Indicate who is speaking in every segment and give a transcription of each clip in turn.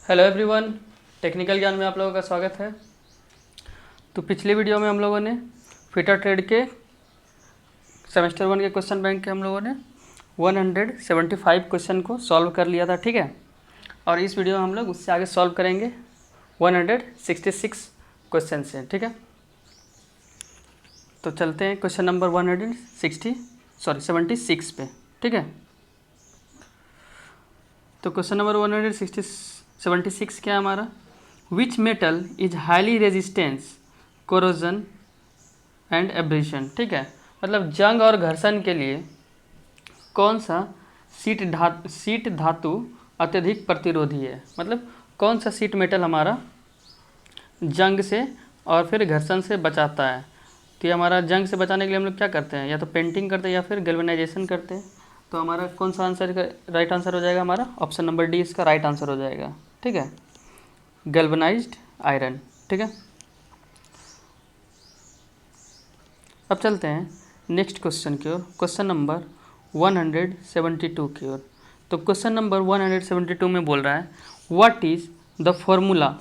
Speaker 1: Hello everyone, technical ज्ञान में आप लोगों का स्वागत है। तो पिछले वीडियो में हम लोगों ने फिटर ट्रेड के सेमेस्टर 1 के क्वेश्चन बैंक के हम लोगों ने 175 क्वेश्चन को सॉल्व कर लिया था, ठीक है। और इस वीडियो में हम लोग उससे आगे सॉल्व करेंगे 166 क्वेश्चन से, ठीक है। तो चलते हैं क्वेश्चन नंबर 76 पे, ठीक है। तो क्वेश्चन नंबर 176 क्या है हमारा? Which metal is highly resistance corrosion and abrasion, ठीक है। मतलब जंग और घर्षण के लिए कौन सा शीट धातु अत्यधिक प्रतिरोधी है। मतलब कौन सा शीट मेटल हमारा जंग से और फिर घर्षण से बचाता है। तो ये हमारा जंग से बचाने के लिए हम लोग क्या करते हैं, या तो पेंटिंग करते हैं या फिर गैल्वेनाइजेशन करते हैं। तो हमारा कौन सा आंसर का राइट आंसर हो जाएगा? हमारा ऑप्शन नंबर डी इसका राइट आंसर हो जाएगा, ठीक है। गैल्वेनाइज्ड आयरन, ठीक है। अब चलते हैं नेक्स्ट क्वेश्चन की ओर, क्वेश्चन नंबर 172 की ओर। तो क्वेश्चन नंबर 172 में बोल रहा है what is the formula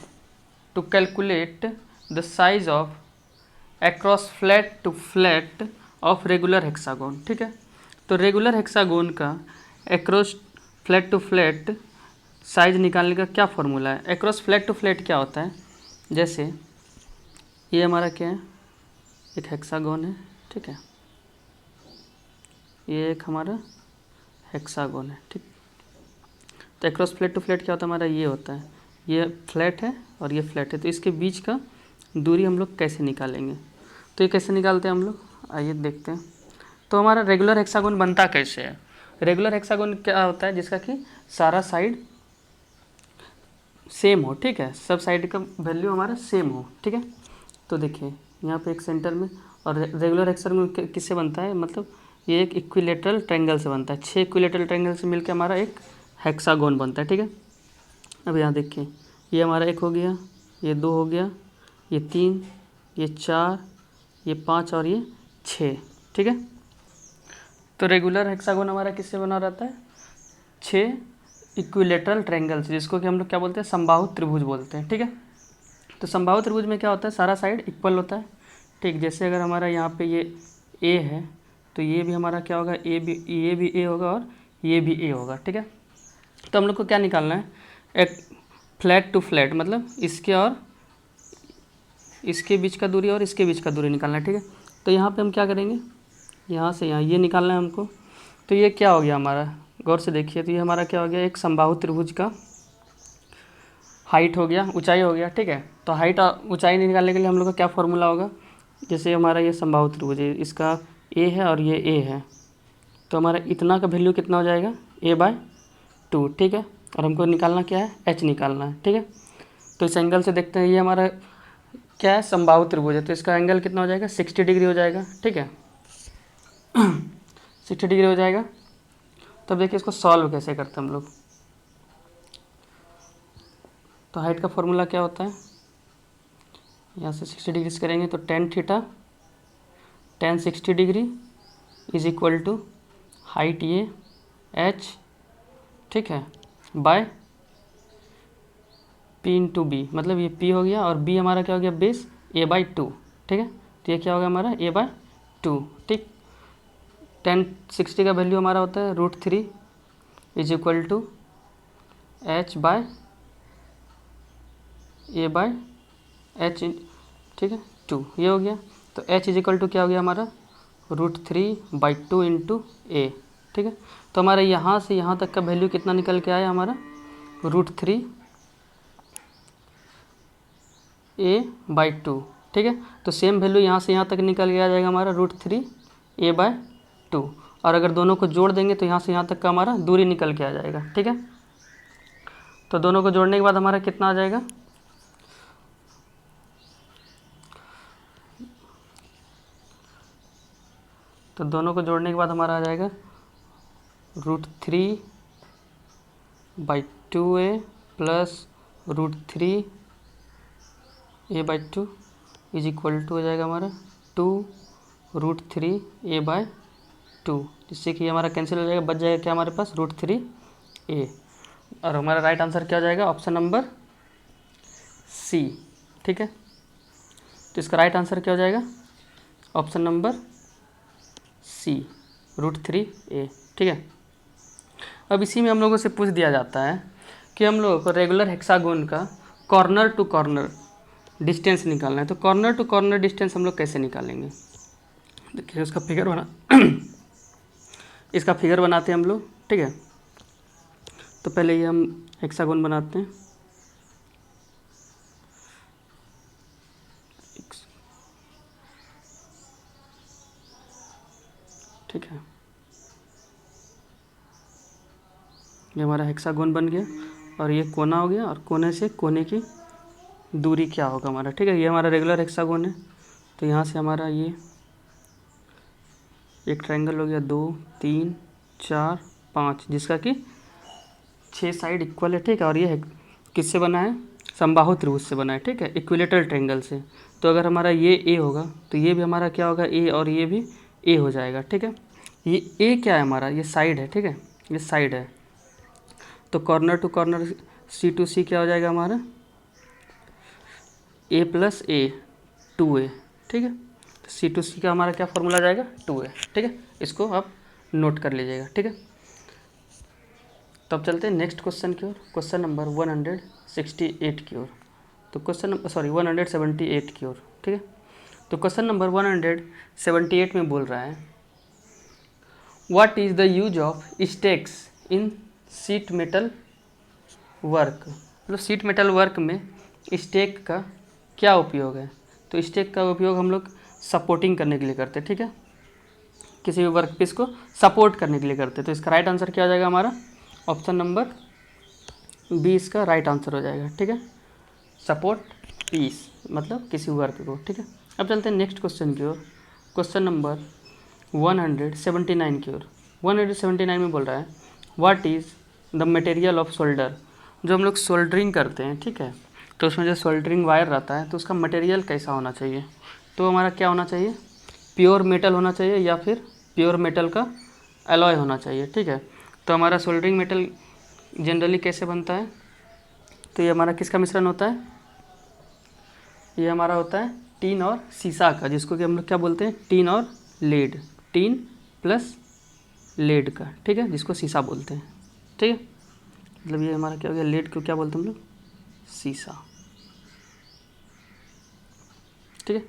Speaker 1: to calculate the size of across flat to flat of regular hexagon, ठीक है। तो रेगुलर हेक्सागोन का across flat to flat size निकालने का क्या फॉर्मूला है? अक्रॉस फ्लैट टू फ्लैट क्या होता है? जैसे ये हमारा क्या है, एक हेक्सागोन है, ठीक है। ये एक हमारा हेक्सागोन है, ठीक। तो अक्रॉस फ्लैट टू फ्लैट क्या होता है हमारा? ये होता है, ये फ्लैट है और ये फ्लैट है। तो इसके बीच का दूरी हम लोग कैसे निकालेंगे? तो ये कैसे निकालते हैं हम लोग, आइए देखते हैं। तो हमारा रेगुलर हेक्सागोन बनता कैसे है? रेगुलर हेक्सागोन क्या होता है? जिसका कि सारा साइड सेम हो, ठीक है। सब साइड का वैल्यू हमारा सेम हो, ठीक है। तो देखिए यहाँ पे एक सेंटर में, और रेगुलर हेक्सागोन किससे बनता है? मतलब ये एक इक्विलेटरल ट्रायंगल से बनता है। 6 इक्विलेटरल ट्रायंगल से मिलकर हमारा एक हेक्सागोन बनता है, ठीक है। अब यहाँ देखिए ये हमारा 1 हो गया, ये 2 हो गया, ये 3, ये 4, ये 5 और ये 6, ठीक है। तो रेगुलर हेक्सागोन हमारा किससे बना रहता है? 6 इक्विलेटरल ट्रायंगल से, जिसको कि हम लोग क्या बोलते हैं? समबाहु त्रिभुज बोलते हैं, ठीक है। तो समबाहु त्रिभुज में क्या होता है? सारा साइड इक्वल होता है, ठीक। जैसे अगर हमारा यहाँ पे ये ए है तो ये भी हमारा क्या होगा? ये भी ए होगा और ये भी ए होगा, ठीक है। तो हम लोग को क्या निकालना है? एक फ्लैट टू फ्लैट, मतलब इसके और इसके बीच का दूरी और इसके बीच का दूरी निकालना है, ठीक है। तो यहाँ पे हम क्या करेंगे, यहाँ से यहाँ ये निकालना है हमको। तो ये क्या हो गया हमारा? गौर से देखिए, तो ये हमारा क्या हो गया? एक समबाहु त्रिभुज का हाइट हो गया, ऊंचाई हो गया, ठीक है। तो हाइट और ऊंचाई निकालने के लिए हम लोग का क्या फॉर्मूला होगा? जैसे हमारा ये समबाहु त्रिभुज है, इसका ए है और ये ए है, तो हमारा इतना का वैल्यू कितना हो जाएगा? a/2, ठीक है। और हमको निकालना क्या है? h निकालना है, ठीक है। तो इस एंगल से देखते हैं, ये हमारा क्या है? समबाहु त्रिभुज है, तो इसका एंगल कितना हो जाएगा? 60 डिग्री हो जाएगा, ठीक है। 60 डिग्री हो जाएगा। तब देखिए इसको सॉल्व कैसे करते हैं हम लोग। तो हाइट का फॉर्मूला क्या होता है? यहाँ से 60 डिग्री से करेंगे तो tan theta, tan 60 degree is equal to height ये h, ठीक है, बाय p/b। मतलब ये p हो गया और b हमारा क्या हो गया? बेस a/2, ठीक है। तो ये क्या हो गया हमारा? a/2, ठीक। tan 60 का वैल्यू हमारा होता है √3 इज इक्वल टू h/a/h, ठीक है, 2, ये हो गया। तो h इज इक्वल टू क्या हो गया हमारा? √3/2 इंटू a, ठीक है। तो हमारा यहाँ से यहाँ तक का वैल्यू कितना निकल के आया हमारा? √3a/2, ठीक है। तो सेम वैल्यू यहाँ से यहाँ तक निकल के आ जाएगा हमारा √3a/2। और अगर दोनों को जोड़ देंगे तो यहाँ से यहाँ तक का हमारा दूरी निकल के आ जाएगा, ठीक है। तो दोनों को जोड़ने के बाद हमारा कितना आ जाएगा? तो दोनों को जोड़ने के बाद हमारा आ जाएगा √3/2a plus √3a/2 is equal to हो जाएगा हमारा 2√3a/2, जिससे कि हमारा कैंसिल हो जाएगा, बच जाएगा क्या हमारे पास? √3a। और हमारा राइट आंसर क्या हो जाएगा? ऑप्शन नंबर सी, ठीक है। तो इसका राइट आंसर क्या हो जाएगा? ऑप्शन नंबर सी, √3a, ठीक है। अब इसी में हम लोगों से पूछ दिया जाता है कि हम लोगों को रेगुलर हेक्सागोन का कॉर्नर टू कॉर्नर डिस्टेंस निकालना है। तो कॉर्नर टू कॉर्नर डिस्टेंस हम लोग कैसे निकालेंगे? देखिए उसका फिगर बना इसका फिगर बनाते हैं हम लोग, ठीक है। तो पहले ये हम हेक्सागोन बनाते हैं। ठीक है, ये हमारा हेक्सागोन बन गया और ये कोना हो गया और कोने से कोने की दूरी क्या होगा हमारा, ठीक है। ये हमारा रेगुलर हेक्सागोन है। तो यहाँ से हमारा ये एक ट्रायंगल हो गया, 2 3 4 5, जिसका कि 6 साइड इक्वल है, ठीक है। और ये किससे बना है? समबाहु त्रिभुज से बना है, ठीक है, इक्विलेटरल ट्रायंगल से। तो अगर हमारा ये ए होगा तो ये भी हमारा क्या होगा? ए, और ये भी ए हो जाएगा, ठीक है। ये ए क्या है हमारा? ये साइड है, ठीक है, ये साइड है। तो corner to corner C to C क्या हो जाएगा हमारा? a + a 2a, ठीक है। सी टू सी का हमारा क्या फॉर्मूला जाएगा? 2a, ठीक है। इसको आप नोट कर लीजिएगा, ठीक है। तब चलते हैं नेक्स्ट क्वेश्चन की ओर, क्वेश्चन नंबर 168 की ओर। तो 178 की ओर, ठीक है। तो क्वेश्चन नंबर 178 में बोल रहा है what is the use of stakes in sheet metal work. मतलब शीट मेटल वर्क में स्टेक का क्या उपयोग है? तो स्टेक का उपयोग हम लोग सपोर्टिंग करने के लिए करते हैं, ठीक है। किसी भी वर्क पीस को सपोर्ट करने के लिए करते हैं। तो इसका राइट आंसर क्या हो जाएगा हमारा? ऑप्शन नंबर बी इसका राइट आंसर हो जाएगा, ठीक है। सपोर्ट पीस मतलब किसी वर्क को, ठीक है। अब चलते हैं नेक्स्ट क्वेश्चन की ओर, क्वेश्चन नंबर 179 की ओर। 179 में बोल रहा है what is the material of solder. जो हम लोग सोल्डरिंग करते हैं, ठीक है, तो उसमें जो सोल्डरिंग वायर रहता है तो उसका मटेरियल कैसा होना चाहिए? तो हमारा क्या होना चाहिए? प्योर मेटल होना चाहिए या फिर प्योर मेटल का एलॉय होना चाहिए, ठीक है। तो हमारा सोल्डरिंग मेटल जनरली कैसे बनता है? तो ये हमारा किसका मिश्रण होता है? ये हमारा होता है टीन और सीसा का, जिसको कि हम लोग क्या बोलते हैं? टीन और लेड, टीन प्लस लेड का, ठीक है, जिसको सीसा बोलते हैं, ठीक है। मतलब ये हमारा क्या हो गया? लेड को क्या बोलते हैं हम लोग? सीसा, ठीक है।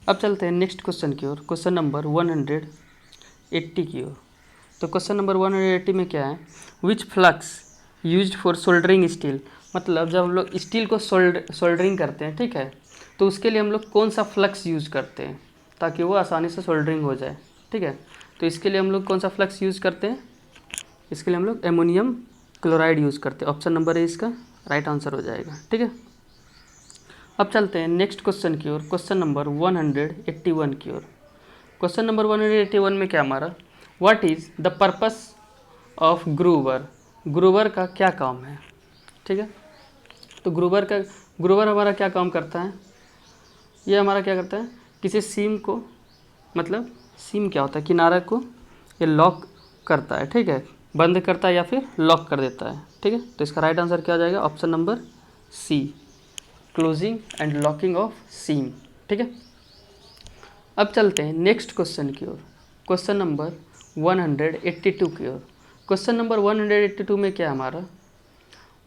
Speaker 1: अब चलते हैं नेक्स्ट क्वेश्चन की ओर, क्वेश्चन नंबर 180 की ओर। तो क्वेश्चन नंबर 180 में क्या है? Which flux used for soldering steel. मतलब जब हम लोग स्टील को सोल्डरिंग करते हैं, ठीक है, तो उसके लिए हम लोग कौन सा फ्लक्स यूज करते हैं ताकि वो आसानी से सोल्डरिंग हो जाए, ठीक है। तो इसके लिए हम लोग कौन सा फ्लक्स यूज़ करते हैं? इसके लिए हम लोग एमोनियम क्लोराइड यूज़ करते हैं। ऑप्शन नंबर ए इसका राइट आंसर हो जाएगा, ठीक है। अब चलते हैं नेक्स्ट क्वेश्चन की ओर, क्वेश्चन नंबर 181 की ओर। क्वेश्चन नंबर 181 में क्या हमारा? What is the purpose of groover. Groover का क्या काम है, ठीक है। तो ग्रूवर हमारा क्या काम करता है? ये हमारा क्या करता है? किसी सीम को, मतलब सीम क्या होता है? किनारा को ये लॉक करता है, ठीक है, बंद करता है या फिर लॉक कर देता है, ठीक है। तो इसका राइट आंसर क्या हो जाएगा? Option number C, closing and locking of seam, ठीक है। अब चलते हैं नेक्स्ट क्वेश्चन की ओर, क्वेश्चन नंबर 182 की ओर। क्वेश्चन नंबर 182 में क्या है हमारा?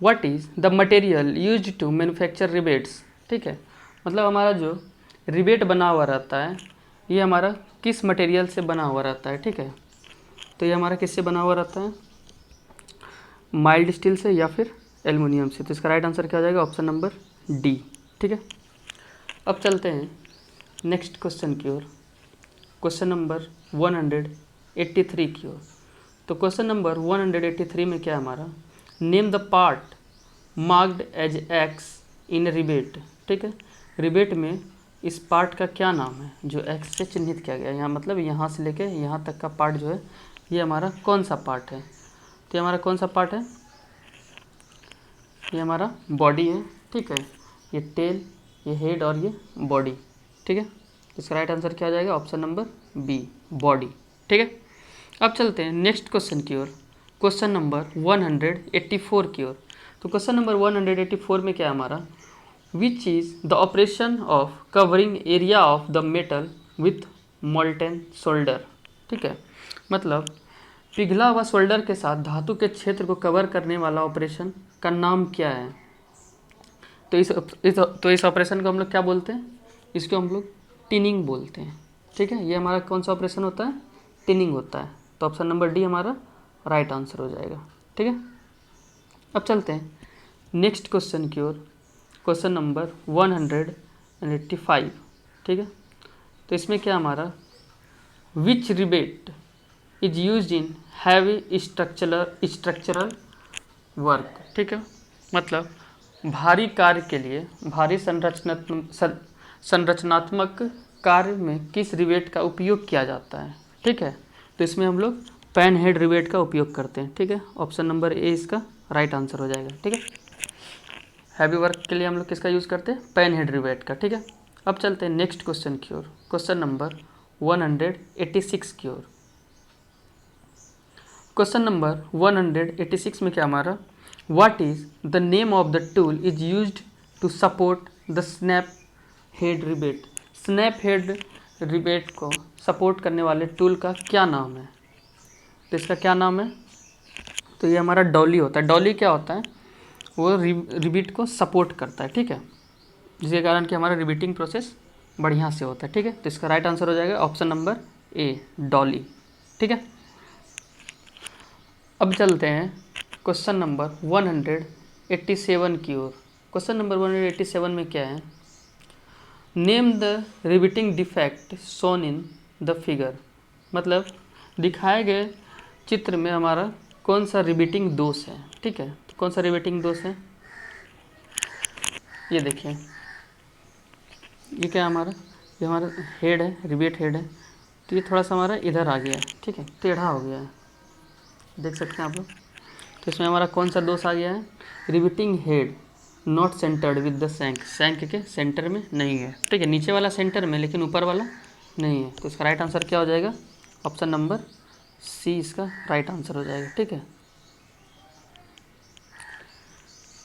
Speaker 1: What is the material used to manufacture rivets, ठीक है। मतलब हमारा जो रिबेट बना हुआ रहता है ये हमारा किस मटेरियल से बना हुआ रहता है, ठीक है। तो ये हमारा किससे बना हुआ रहता है? माइल्ड स्टील से या फिर एल्युमिनियम से। तो इसका राइट आंसर क्या हो जाएगा? ऑप्शन नंबर डी, ठीक है। अब चलते हैं नेक्स्ट क्वेश्चन की ओर, क्वेश्चन नंबर 183 की ओर। तो क्वेश्चन नंबर 183 में क्या है हमारा? Name the part marked as X in rivet, ठीक है। रिबेट में इस पार्ट का क्या नाम है जो एक्स से चिन्हित किया गया है? यहाँ मतलब यहाँ से लेके यहाँ तक का पार्ट जो है ये हमारा कौन सा पार्ट है? तो ये हमारा कौन सा पार्ट है? ये हमारा बॉडी है, ठीक है। ये टेल, ये हेड और ये बॉडी, ठीक है। इसका राइट आंसर क्या आ जाएगा? ऑप्शन नंबर बी, बॉडी, ठीक है। अब चलते हैं नेक्स्ट क्वेश्चन की ओर, क्वेश्चन नंबर 184 की ओर। तो क्वेश्चन नंबर 184 में क्या है हमारा? Which is the operation of covering area of the metal with molten solder. ठीक है, मतलब पिघला हुआ सोल्डर के साथ धातु के क्षेत्र को कवर करने वाला ऑपरेशन का नाम क्या है? तो इस ऑपरेशन को हम लोग क्या बोलते हैं? इसको हम लोग टिनिंग बोलते हैं। ठीक है, ये हमारा कौन सा ऑपरेशन होता है? टिनिंग होता है। तो ऑप्शन नंबर डी हमारा राइट आंसर हो जाएगा। ठीक है, अब चलते हैं नेक्स्ट क्वेश्चन की ओर। Question number 185। ठीक है, तो इसमें क्या हमारा which rivet is use in heavy structural work. ठीक है, मतलब भारी कार्य के लिए, भारी संरचनात्मक कार्य में किस रिवेट का उपयोग किया जाता है? ठीक है, तो इसमें हम लोग पैन हेड रिवेट का उपयोग करते हैं। ठीक है, ऑप्शन नंबर ए इसका राइट आंसर हो जाएगा। ठीक है, हैवी वर्क के लिए हम लोग किसका यूज़ करते हैं? पैन हेड रिवेट का। ठीक है, अब चलते हैं नेक्स्ट क्वेश्चन की ओर। क्वेश्चन नंबर 186 की ओर। क्वेश्चन नंबर 186 में क्या हमारा what is the name of the tool is used to support the snap head rivet. Snap head rivet को सपोर्ट करने वाले टूल का क्या नाम है? तो इसका क्या नाम है? तो ये हमारा डॉली होता है। डॉली क्या होता है? वो रिबीट को सपोर्ट करता है। ठीक है, जिसके कारण कि हमारा रिबीटिंग प्रोसेस बढ़िया से होता है। ठीक है, तो इसका राइट आंसर हो जाएगा ऑप्शन नंबर ए, डॉली। ठीक है, अब चलते हैं क्वेश्चन नंबर 187 की ओर। क्वेश्चन नंबर 187 में क्या है? Name the riveting defect shown in the figure. मतलब दिखाए गए चित्र में हमारा कौन सा रिबीटिंग दोष है? ठीक है, तो कौन सा रिबीटिंग दोष है? ये देखिए, ये क्या है हमारा? ये हमारा हेड है, रिबेट हेड है। तो ये थोड़ा सा हमारा इधर आ गया है। ठीक है, टेढ़ा हो गया है, देख सकते हैं आप लोग। तो इसमें हमारा कौन सा दोष आ गया है? Riveting head not centred with the shank. Shank के सेंटर में नहीं है। ठीक है, नीचे वाला सेंटर में, लेकिन ऊपर वाला नहीं है। तो इसका राइट आंसर क्या हो जाएगा? ऑप्शन नंबर सी इसका राइट आंसर हो जाएगा। ठीक है,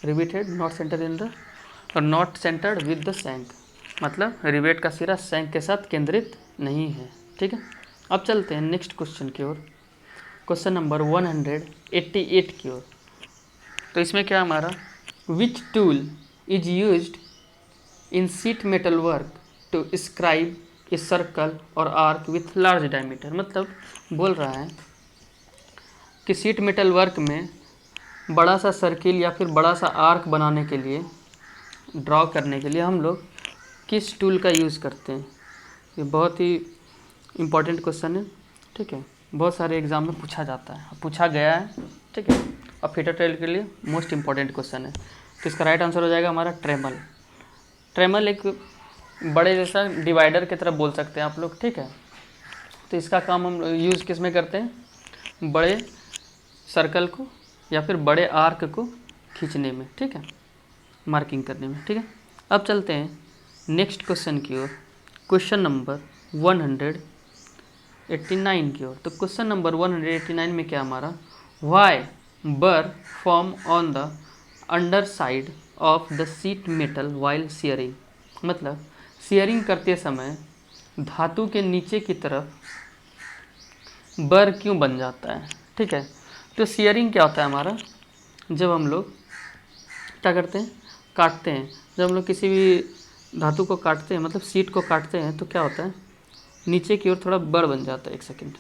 Speaker 1: rivet head not centre in the और not centred with the shank, मतलब रिबेट का सिरा सैंक के साथ केंद्रित नहीं है। ठीक है, अब चलते हैं नेक्स्ट क्वेश्चन की ओर। क्वेश्चन नंबर 188 की ओर। तो इसमें क्या हमारा which tool is used in sheet metal work to scribe a circle और आर्क विथ लार्ज डायमीटर। मतलब बोल रहा है कि सीट मेटल वर्क में बड़ा सा सर्किल या फिर बड़ा सा आर्क बनाने के लिए, ड्रॉ करने के लिए हम लोग किस टूल का यूज़ करते हैं? ये बहुत ही इम्पॉर्टेंट क्वेश्चन है। ठीक है, बहुत सारे एग्जाम में पूछा जाता है, पूछा गया है। ठीक है, और फीटर ट्रेल के लिए मोस्ट इम्पॉर्टेंट क्वेश्चन है। तो इसका राइट आंसर हो जाएगा हमारा ट्रेमल। ट्रेमल एक बड़े जैसा डिवाइडर की तरह बोल सकते हैं आप लोग। ठीक है, तो इसका काम हम यूज़ किस में करते हैं? बड़े सर्कल को या फिर बड़े आर्क को खींचने में। ठीक है, मार्किंग करने में। ठीक है, अब चलते हैं नेक्स्ट क्वेश्चन की ओर। क्वेश्चन नंबर 189 की ओर। तो क्वेश्चन नंबर 189 में क्या हमारा वाई बर form on the under side of the seat metal while sharing. मतलब शेयरिंग करते समय धातु के नीचे की तरफ बर क्यों बन जाता है? ठीक है, तो शेयरिंग क्या होता है हमारा? जब हम लोग क्या करते हैं? काटते हैं। जब हम लोग किसी भी धातु को काटते हैं, मतलब सीट को काटते हैं, तो क्या होता है? नीचे की ओर थोड़ा बर बन जाता है। एक सेकंड,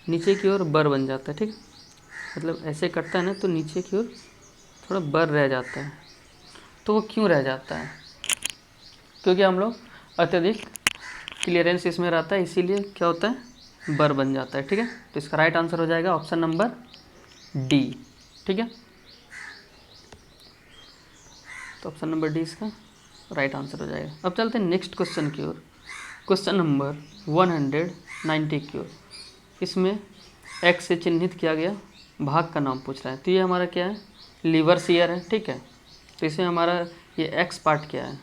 Speaker 1: नीचे की ओर बर बन जाता है। ठीक है, मतलब ऐसे कटता है ना, तो नीचे की ओर थोड़ा बर रह जाता है। तो वो क्यों रह जाता है? क्योंकि हम लोग अत्यधिक क्लियरेंस इसमें रहता है, इसीलिए क्या होता है? बर बन जाता है। ठीक है, तो इसका राइट आंसर हो जाएगा ऑप्शन नंबर डी। ठीक है, तो ऑप्शन नंबर डी इसका राइट आंसर हो जाएगा। अब चलते हैं नेक्स्ट क्वेश्चन की ओर। क्वेश्चन नंबर 190 की ओर। इसमें एक्स से चिन्हित किया गया भाग का नाम पूछ रहा है। तो ये हमारा क्या है? लीवर शियर है। ठीक है, तो इसमें हमारा ये एक्स पार्ट क्या है?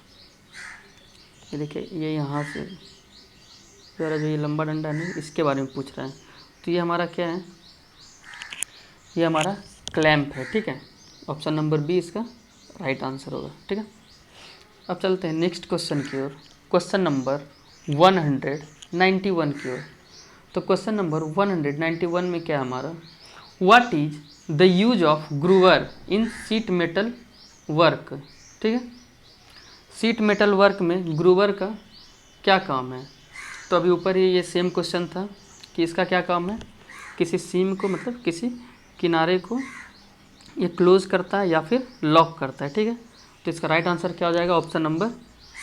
Speaker 1: ये देखिए, ये यहाँ से जो ये लंबा डंडा नहीं, इसके बारे में पूछ रहा है। तो ये हमारा क्या है? ये हमारा क्लैंप है। ठीक है, ऑप्शन नंबर बी इसका राइट आंसर होगा। ठीक है, अब चलते हैं नेक्स्ट क्वेश्चन की ओर, क्वेश्चन नंबर 191 की ओर। तो क्वेश्चन नंबर 191 में क्या है हमारा, what is the use of groover in sheet metal work. ठीक है, सीट मेटल वर्क में ग्रूवर का क्या काम है। तो अभी ऊपर ही ये सेम क्वेश्चन था कि इसका क्या काम है, किसी सीम को मतलब किसी किनारे को ये क्लोज करता है या फिर लॉक करता है। ठीक है, तो इसका राइट आंसर क्या हो जाएगा, option number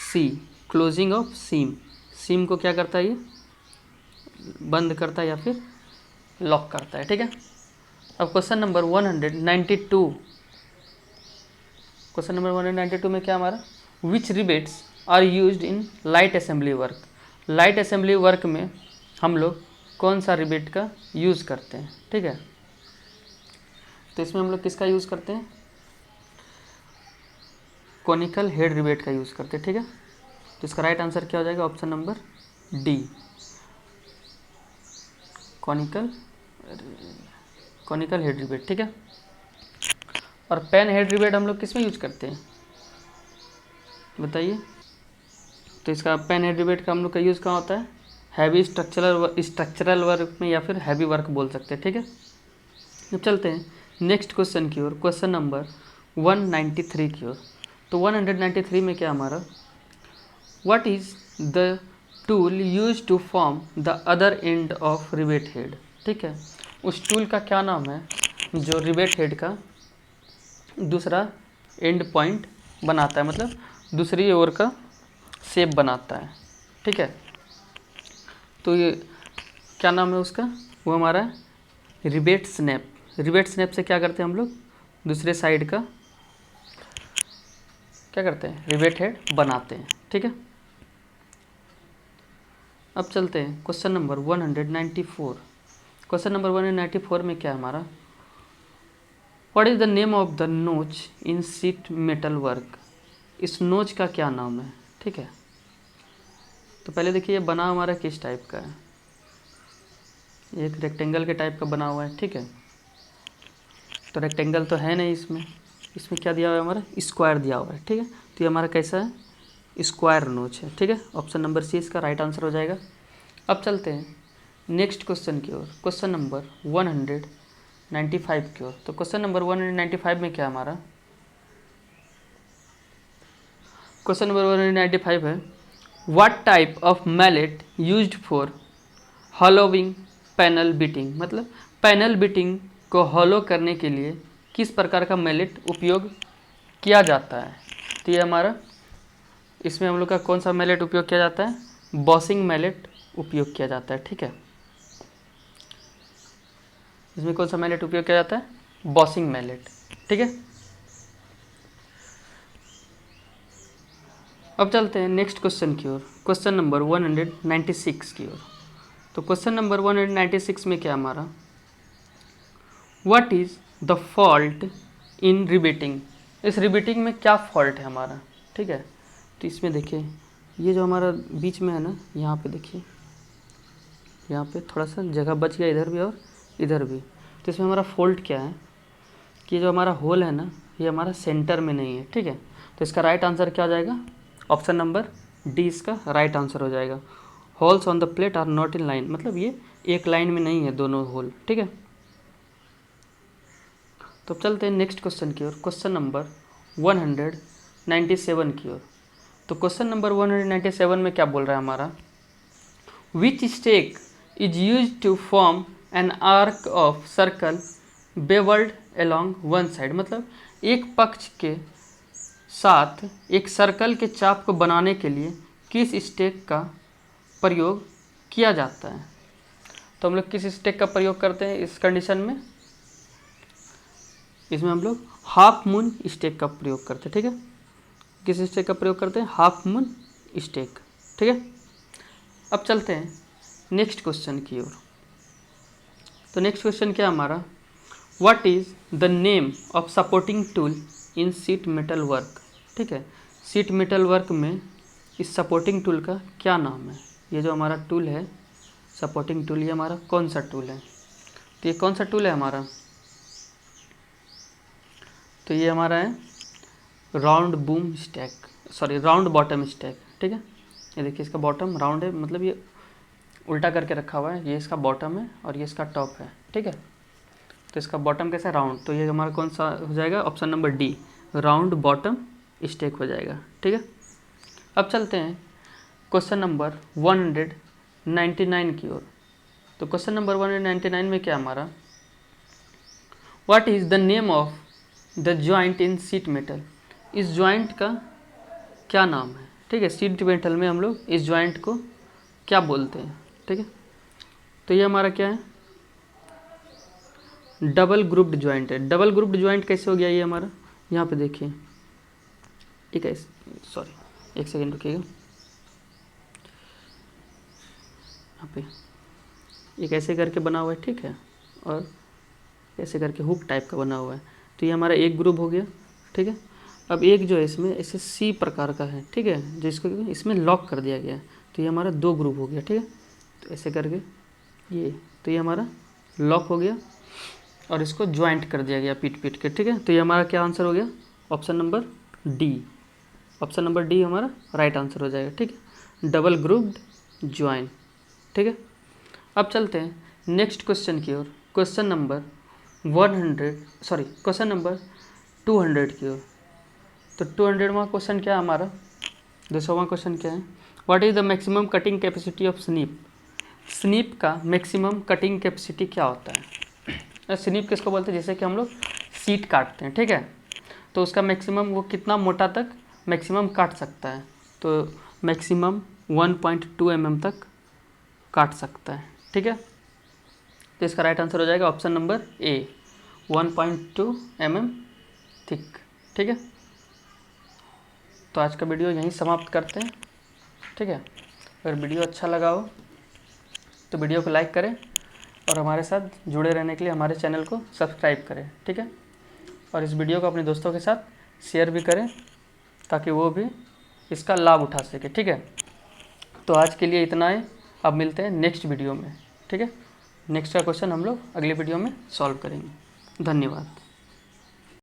Speaker 1: C, closing of seam. Seam को क्या करता है, ये बंद करता है या फिर लॉक करता है। ठीक है, अब क्वेश्चन नंबर 192, क्वेश्चन नंबर 192 में क्या हमारा, which rivets are used in light assembly work. Light assembly work में हम लोग कौन सा रिबेट का यूज़ करते हैं। ठीक है, तो इसमें हम लोग किसका यूज़ करते हैं, कॉनिकल हेड रिबेट का यूज़ करते हैं। ठीक है, तो इसका राइट आंसर क्या हो जाएगा, option number D, conical head rebate. ठीक है, और पेन हेड रिबेट हम लोग किस में यूज़ करते हैं बताइए। तो इसका पेन हेड रिबेट का हम लोग का यूज़ कहाँ होता है, हैवी स्ट्रक्चरल वर्क में या फिर हैवी वर्क बोल सकते हैं। ठीक है, अब चलते हैं नेक्स्ट क्वेश्चन की ओर, क्वेश्चन नंबर 193 की ओर। तो 193 में क्या हमारा, what is the tool use to form the other end of rivet head. ठीक है, उस टूल का क्या नाम है जो रिबेट हेड का दूसरा एंड पॉइंट बनाता है, मतलब दूसरी ओर का शेप बनाता है। ठीक है, तो ये क्या नाम है उसका, वो हमारा रिबेट स्नैप। रिबेट स्नैप से क्या करते हैं हम लोग, दूसरे साइड का क्या करते हैं, रिबेट हेड बनाते हैं। ठीक है, अब चलते हैं क्वेश्चन नंबर 194। क्वेश्चन नंबर 194 में क्या है हमारा, what is the name of the नोच इन सीट मेटल वर्क। इस नोच का क्या नाम है। ठीक है, तो पहले देखिए ये बना हमारा किस टाइप का है, एक रेक्टेंगल के टाइप का बना हुआ है। ठीक है, तो रेक्टेंगल तो है नहीं इसमें, इसमें क्या दिया हुआ है हमारा, स्क्वायर दिया हुआ है। ठीक है, तो ये हमारा कैसा है, स्क्वायर नोच है। ठीक है, ऑप्शन नंबर सी इसका राइट आंसर हो जाएगा। अब चलते हैं नेक्स्ट क्वेश्चन की ओर, क्वेश्चन नंबर 195 की ओर। तो क्वेश्चन नंबर 195 में क्या हमारा, क्वेश्चन नंबर 195 है, what type of mallet used for hollowing panel beating. मतलब पैनल बीटिंग को हॉलो करने के लिए किस प्रकार का मैलेट उपयोग किया जाता है। तो ये हमारा, इसमें हम लोग का कौन सा मैलेट उपयोग किया जाता है, बॉसिंग मैलेट उपयोग किया जाता है। ठीक है, इसमें कौन सा मैलेट उपयोग किया जाता है, बॉसिंग मैलेट। ठीक है, अब चलते हैं नेक्स्ट क्वेश्चन की ओर, क्वेश्चन नंबर 196 की ओर। तो क्वेश्चन नंबर 196 में क्या हमारा, what is the fault in riveting. इस रिबेटिंग में क्या फॉल्ट है हमारा। ठीक है, तो इसमें देखिए ये जो हमारा बीच में है ना, यहाँ पे देखिए, यहाँ पे थोड़ा सा जगह बच गया इधर भी और इधर भी। तो इसमें हमारा फॉल्ट क्या है कि जो हमारा होल है ना, ये हमारा सेंटर में नहीं है। ठीक है, तो इसका राइट आंसर क्या हो जाएगा, ऑप्शन नंबर डी इसका राइट आंसर हो जाएगा। Holes on the plate are not in line, मतलब ये एक लाइन में नहीं है दोनों होल। ठीक है, तो अब चलते हैं नेक्स्ट क्वेश्चन की ओर, क्वेश्चन नंबर 197 की ओर। तो क्वेश्चन नंबर 197 में क्या बोल रहा है हमारा, which stake is use to form an arc of circle bevelled along one side. मतलब एक पक्ष के साथ एक सर्कल के चाप को बनाने के लिए किस स्टेक का प्रयोग किया जाता है। तो हम लोग किस स्टेक का प्रयोग करते हैं इस कंडीशन में, इसमें हम लोग हाफ मून स्टेक का प्रयोग करते हैं। ठीक है, किस स्टेक का प्रयोग करते हैं, हाफ मून स्टेक। ठीक है, अब चलते हैं नेक्स्ट क्वेश्चन की ओर। तो नेक्स्ट क्वेश्चन क्या हमारा, what is the name of supporting tool in sheet metal work. ठीक है, सीट मेटल वर्क में इस सपोर्टिंग टूल का क्या नाम है। ये जो हमारा टूल है सपोर्टिंग टूल, ये हमारा कौन सा टूल है, तो ये कौन सा टूल है हमारा, तो ये हमारा है round boom stack, sorry round bottom stack, ठीक है। ये देखिए इसका बॉटम राउंड है, मतलब ये उल्टा करके रखा हुआ है, ये इसका बॉटम है और ये इसका टॉप है, ठीक है। तो इसका बॉटम कैसा है, राउंड, तो ये हमारा कौन सा हो जाएगा, option number D, round bottom stack हो जाएगा, ठीक है। अब चलते हैं क्वेश्चन नंबर 199 की ओर। तो क्वेश्चन नंबर 199 में क्या हमारा, what is the name of the joint in sheet metal, इस जॉइंट का क्या नाम है, ठीक है। सीट मेटल में हम लोग इस जॉइंट को क्या बोलते हैं, ठीक है। तो ये हमारा क्या है, डबल ग्रुप्ड जॉइंट है। डबल ग्रुप्ड जॉइंट कैसे हो गया ये हमारा, यहाँ पे देखिए, ठीक है, सॉरी एक सेकेंड रुकिएगा, यहाँ पे ये कैसे करके बना हुआ है, ठीक है, और कैसे करके हुक टाइप का बना हुआ है। तो ये हमारा एक ग्रुप हो गया, ठीक है। अब एक जो है इसमें ऐसे सी प्रकार का है, ठीक है, जिसको इसमें लॉक कर दिया गया है, तो ये हमारा दो ग्रुप हो गया, ठीक है। तो ऐसे करके ये, तो ये हमारा लॉक हो गया और इसको ज्वाइंट कर दिया गया पीट पीट के, ठीक है। तो ये हमारा क्या आंसर हो गया, option number D, option number D हमारा राइट आंसर हो जाएगा, ठीक है, डबल ग्रुप्ड ज्वाइन, ठीक है। अब चलते हैं नेक्स्ट क्वेश्चन की ओर, क्वेश्चन नंबर 200 की ओर। तो 200वां क्वेश्चन क्या है हमारा, 200वां क्वेश्चन क्या है, what is the maximum cutting capacity of snip, snip का मैक्सिमम कटिंग कैपेसिटी क्या होता है। स्नीप किसको बोलते हैं, जैसे कि हम लोग सीट काटते हैं, ठीक है, तो उसका मैक्सिमम वो कितना मोटा तक मैक्सिमम काट सकता है, तो मैक्सिमम 1.2 mm तक काट सकता है, ठीक है। तो इसका राइट आंसर हो जाएगा option number A, 1.2 mm thick, ठीक है। तो आज का वीडियो यहीं समाप्त करते हैं, ठीक है। अगर वीडियो अच्छा लगा हो तो वीडियो को लाइक करें और हमारे साथ जुड़े रहने के लिए हमारे चैनल को सब्सक्राइब करें, ठीक है। और इस वीडियो को अपने दोस्तों के साथ शेयर भी करें ताकि वो भी इसका लाभ उठा सके, ठीक है। तो आज के लिए इतना है, अब मिलते हैं नेक्स्ट वीडियो में, ठीक है। नेक्स्ट का क्वेश्चन हम लोग अगले वीडियो में सॉल्व करेंगे। धन्यवाद।